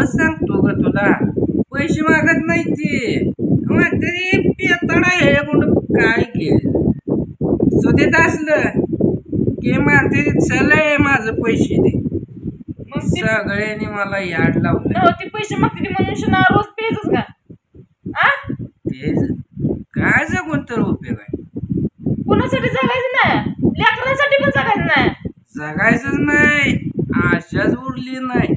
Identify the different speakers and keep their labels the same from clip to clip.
Speaker 1: खरंच सांगतो ग तुला, पैसे मागत नाही ते मग तरी पेताडा हे कोण काय केलं सुधीत असलं की म्हणते चलय माझं पैसे दे.
Speaker 2: मग
Speaker 1: सगळ्यांनी मला याड लावलं.
Speaker 2: ते पैसे मागते मनुष्य ना रोज पेजच का?
Speaker 1: तेच काय जगून तर उपयोग आहे?
Speaker 2: कोणासाठी जगायचं नाही, लेकरांसाठी पण जगायचं नाही.
Speaker 1: जगायचंच नाही, आशाच उरली नाही.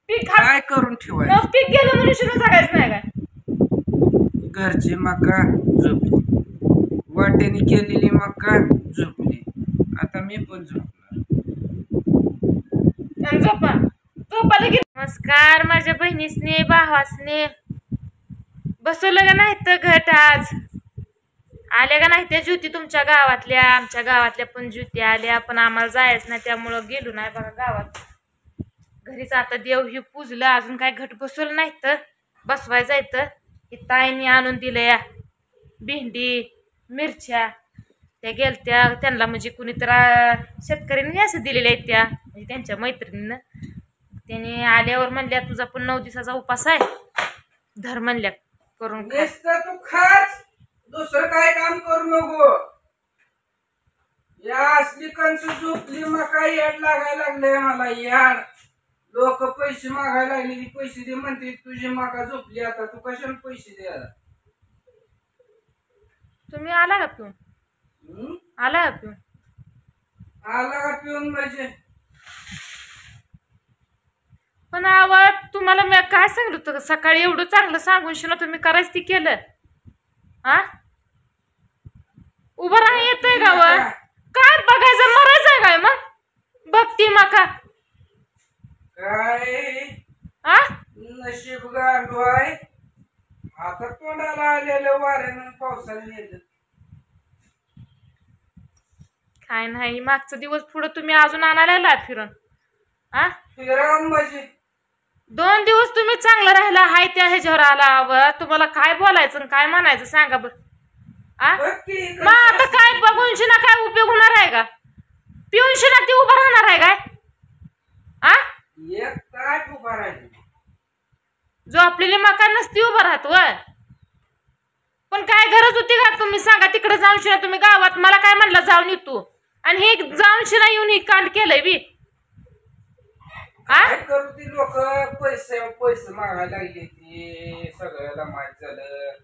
Speaker 2: पीक
Speaker 1: काय करून ठेवायचं?
Speaker 2: पीक गेलं मनुष्यानं जगायचं नाही काय?
Speaker 1: घरची मका झोपली, वाट्याने केलेली मका झोपली, आता मी पण झोपणार.
Speaker 2: झोपा झोपाला की. नमस्कार माझ्या बहिणीसने भावासने. बसवलं का नाही तर घट आज आल्या का नाही त्या ज्योती तुमच्या गावातल्या? आमच्या गावातल्या पण ज्योती आल्या, पण आम्हाला जायच नाही त्यामुळं गेलो नाही बघा गावात. घरीच आता देव ही पूजलं, अजून काय घट बसवलं नाही तर बसवायचं आहे. तर ही ताईंनी आणून दिल्या भेंडी मिरच्या, त्या गेलत्या त्यांना म्हणजे कुणीतर शेतकऱ्यांनी असं दिलेल्या आहेत त्या, म्हणजे त्यांच्या मैत्रिणीनं. त्याने आल्यावर म्हणल्या तुझा पण 9 दिवसाचा उपास आहे, धर म्हणल्या करून खा.
Speaker 1: तू खाच, दुसरं काय काम करू नको. या असली कंस झोपली मका याड लागायला लागले मला. याड लोक पैसे मागायला लागले, पैसे दे म्हणते, तुझी मका झोपली, आता तू कशाने पैसे द्यायला?
Speaker 2: तुम्ही आला का पिऊन? आला का पिऊन?
Speaker 1: आला का पिऊन म्हणजे?
Speaker 2: पण आवाज तुम्हाला मी काय सांगितलं होतं? सकाळी एवढं चांगलं सांगून शिना तुम्ही करायचं ती केलं. उभं राहा येतंय का वर? काय बघायचं, मरायचंय काय मग? बघती मका
Speaker 1: काय नशीब गांडू आहे. आता तोंडाला आलेलं वाऱ्यानं पावसाने नेलं.
Speaker 2: काय नाही, मागचा दिवस पुढे तुम्ही अजून आणायला फिरून
Speaker 1: फिरावून म्हणजे
Speaker 2: 2 दिवस तुम्ही चांगलं राहिला हाय त्या ह्याच्यावर आला. तुम्हाला काय बोलायचं काय म्हणायचं सांगा बरं? मग आता काय बघून शिना काय उपयोग होणार आहे का? पिऊन शिना ती उभं राहणार आहे काय?
Speaker 1: एक ताट उभा राहिली,
Speaker 2: जो आपल्याला मका नसती उभं राहतो. पण काय गरज होती का? तुम्ही सांगा. तिकडे जाऊन शिना तुम्ही गावात मला काय म्हणलं जाऊन येतो, आणि हे जाऊन शिना येऊन ही कांड केलंय बी.
Speaker 1: काय करू ती लोक पैसे मागायला लागली. ती सगळ्याला माहित झालं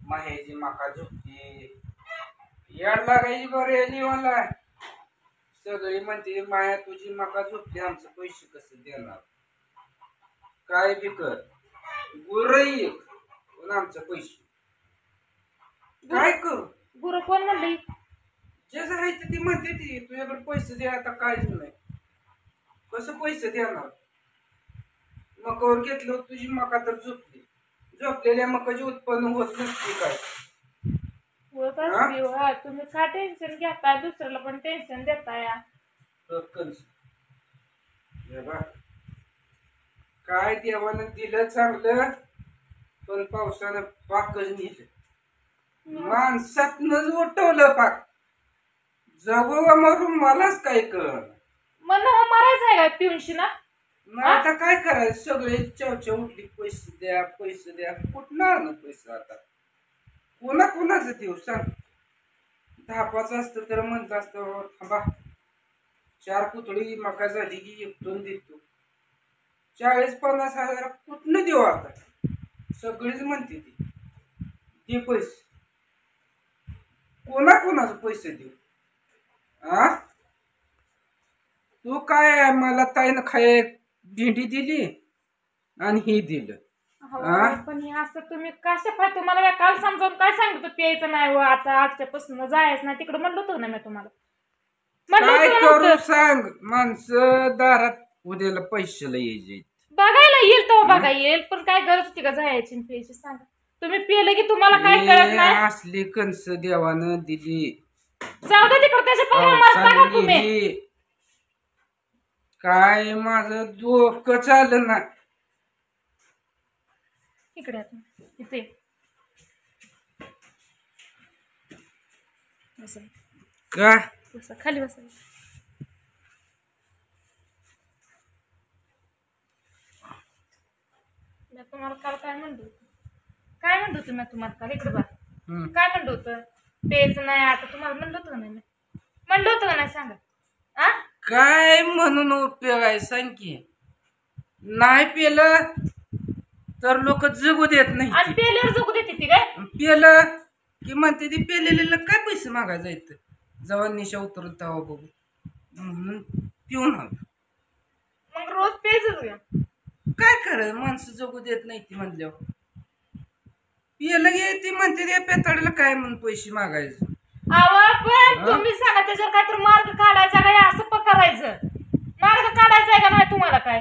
Speaker 1: माहेची मका झोपती, याड लागायची बरं मला. सगळी म्हणते माया तुझी मका झोपली, आमचे पैसे कसे देणार? काय बी कर, गुरही पण आमचे पैसे काय करू?
Speaker 2: गुरु कोण म्हणली?
Speaker 1: जे जायचं ती म्हणते ती तुझ्याकडे पैसे दे, आता काहीच नाही. कसं पैसे देणार? मकावर घेतलं, तुझी मका तर झोपली, झोपलेल्या मकाचे उत्पन्न होत नसते काय?
Speaker 2: तुम्ही का टेन्शन घेता, दुसऱ्याला पण टेन्शन देताय.
Speaker 1: काय देवानं दिलं चांगलं, पण पावसानं पाकच नेलं. माणसातनच उठवलं पाक. जगवा मरून मलाच काय कळ.
Speaker 2: मला मारायचं आहे काय पिऊन शिना?
Speaker 1: आता काय करायचं? सगळे चवच्या उठली, पैसे द्या पैसे द्या, कुठं आणू पैसे आता? कोणाचं देऊ सांग? 10-5 असतं तर म्हणलं असतं थांबा 4 पुतळी मका झाली की एकटून देतो. 40-50 हजार कुठनं देऊ आता? सगळीच म्हणते ती दे पैसे. कोणाचं पैसे देऊ? तू काय मला ताईनं खाय भेंडी दिली आणि हे दिलं.
Speaker 2: पण हे असं तुम्ही कशा पाय? तुम्हाला काल समजावून काय सांगितलं प्यायचं नाही, आता आजच्यापासून जायचं नाही तिकडे म्हणलं होतं ना मी तुम्हाला.
Speaker 1: काय करू सांग? माणसं दारात उद्याला पैशाला यायचे,
Speaker 2: बघायला येईल तर बघा येईल, पण काय गरज होती का जायची प्यायची? सांगा. तुम्ही पिले की तुम्हाला काय कळत नाही?
Speaker 1: असली कंस देवानं दिली.
Speaker 2: जाऊ दे तिकडे, त्याच्या पाहून मरता का तुम्ही?
Speaker 1: काय माझं डोकं चाललं ना.
Speaker 2: इकडे इथे
Speaker 1: का
Speaker 2: खाली बसा. मी तुम्हाला काल काय म्हणलं होतं? काय म्हणलं होतं मी तुम्हाला काल? इकडे बा.
Speaker 1: हम्म.
Speaker 2: काय म्हणलं होतं? पेच नाही आता तुम्हाला म्हणलं होतं का नाही मी? म्हणलं होतं का नाही सांगा? आ?
Speaker 1: काय म्हणून उपयोग आहे सांग की. नाही पेलं तर लोक जगू देत
Speaker 2: आणि
Speaker 1: नाही.
Speaker 2: पेल्यावर जगू देते ती काय?
Speaker 1: पेलं की म्हणते ती पेलेले काय पैसे मागायला जायचं. जेव्हा निशा उतरल तेव्हा बघू म्हणून पिऊन आलो.
Speaker 2: मग रोज पेचच घ्या.
Speaker 1: काय करायचं माणसं जगू देत नाही ती म्हणल्यावर. पेलं गे ती म्हणते ते पेताडीला काय म्हणून पैसे मागायचे.
Speaker 2: अहो पण तुम्ही सांगा त्याच्यावर काहीतरी मार्ग काढायचा काय असं करायचं. मार्ग काढायचा आहे का नाही तुम्हाला काय?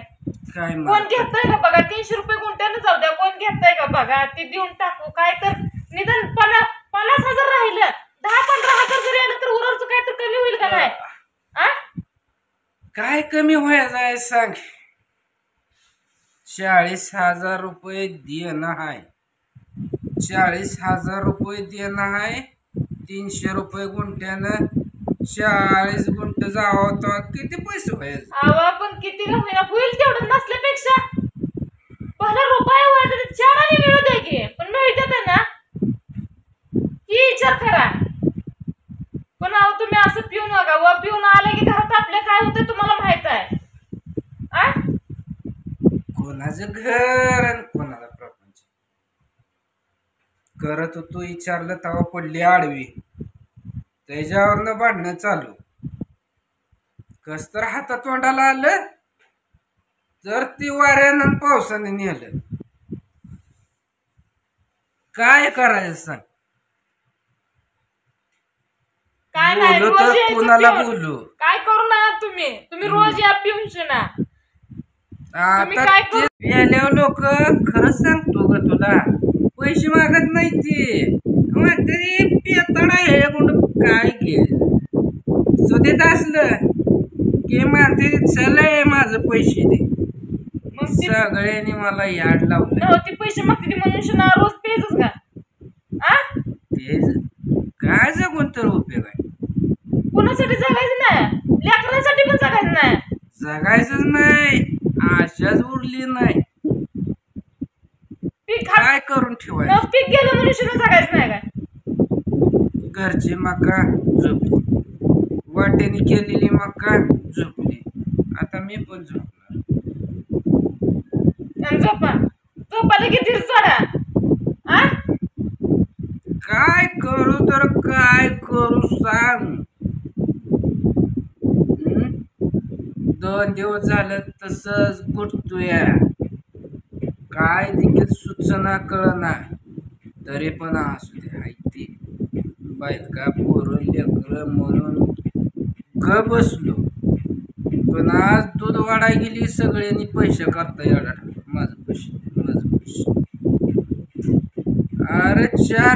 Speaker 1: काय
Speaker 2: कोण
Speaker 1: माग
Speaker 2: घेतय का बघा 300 रुपये गुंठ्यानं जाऊ द्या. कोण घेतय का बघा ते देऊन टाकू. काय तर निदान 50,000 राहिलं 10-15,000 जरी आलं तर उरवचं काय तर कमी होईल का नाही? आ?
Speaker 1: काय कमी व्हायचं आहे सांग. 40,000 रुपये देणं आहे. 40,000 रुपये देणं आहे. 300 रुपये गुंठ्यानं 40 गुंठ जावं तर किती पैसे व्हायचे.
Speaker 2: अहो पण किती का होईना होईल तेवढं नसल्यापेक्षा पहिला रुपये व्हायचं ते 4 आणि मिळू द्या की. पण मिळतात ना ही विचार करा. पण अहो तुम्ही असं पिऊ नका. व पिऊन आलं की घरात आपल्या काय होतं तुम्हाला माहित आहे. आ?
Speaker 1: कोणाचं घर आणि कोणाला प्रपंच करत होतो विचारलं तेव्हा पडली आडवी. त्याच्यावरनं भांडणं चालू. कस तर हातातोंडाला आलं तर ती वाऱ्यानं आणि पावसाने नेलं. काय करायचं सांग.
Speaker 2: काय नाही
Speaker 1: बोलू
Speaker 2: रोज
Speaker 1: तर
Speaker 2: यायचं
Speaker 1: कुणाला
Speaker 2: पिऊन.
Speaker 1: बोलू.
Speaker 2: काय करू नका तुम्ही रोज या पिऊन शिना. तुम्ही
Speaker 1: आता
Speaker 2: काय
Speaker 1: ते प्याल्यावर लोक खरंच सांगतो ग तुला पैसे मागत नाही ते. तरी पेताडा हे कुठं काय घे सुदेत असलं की म्हणते चल माझं पैसे दे.
Speaker 2: मग ती
Speaker 1: सगळ्यांनी मला याड लावलं.
Speaker 2: हो, ती पैसे मागते ती म्हणून शिना रोज पेजच का? आ?
Speaker 1: ते काय जगून तर उपयोग आहे.
Speaker 2: कुणासाठी जगायचं नाही. लेकरांसाठी पण जगायचं नाही.
Speaker 1: जगायचंच नाही. आशाच उरली नाही.
Speaker 2: पीक
Speaker 1: काय करून ठेवायचं.
Speaker 2: पीक गेलं म्हणून शिना जगायचं नाही काय?
Speaker 1: घरची मका झोपली. वाटेने केलेली मका झोपली. आता मी पण झोपणार.
Speaker 2: आणि झोपाला किती चढा. आ?
Speaker 1: काय करू तर काय करू सांग. 2 दिवस झालं तसंच गुटतोय. काय देखील सूचना कळना. तरी पण असू दे हाय ती बायका पोरं लेकरं म्हणून ग बसलो. पण आज दूध वाढाय गेली सगळ्यांनी पैसे करता येणार. माझं पैसे अरे 4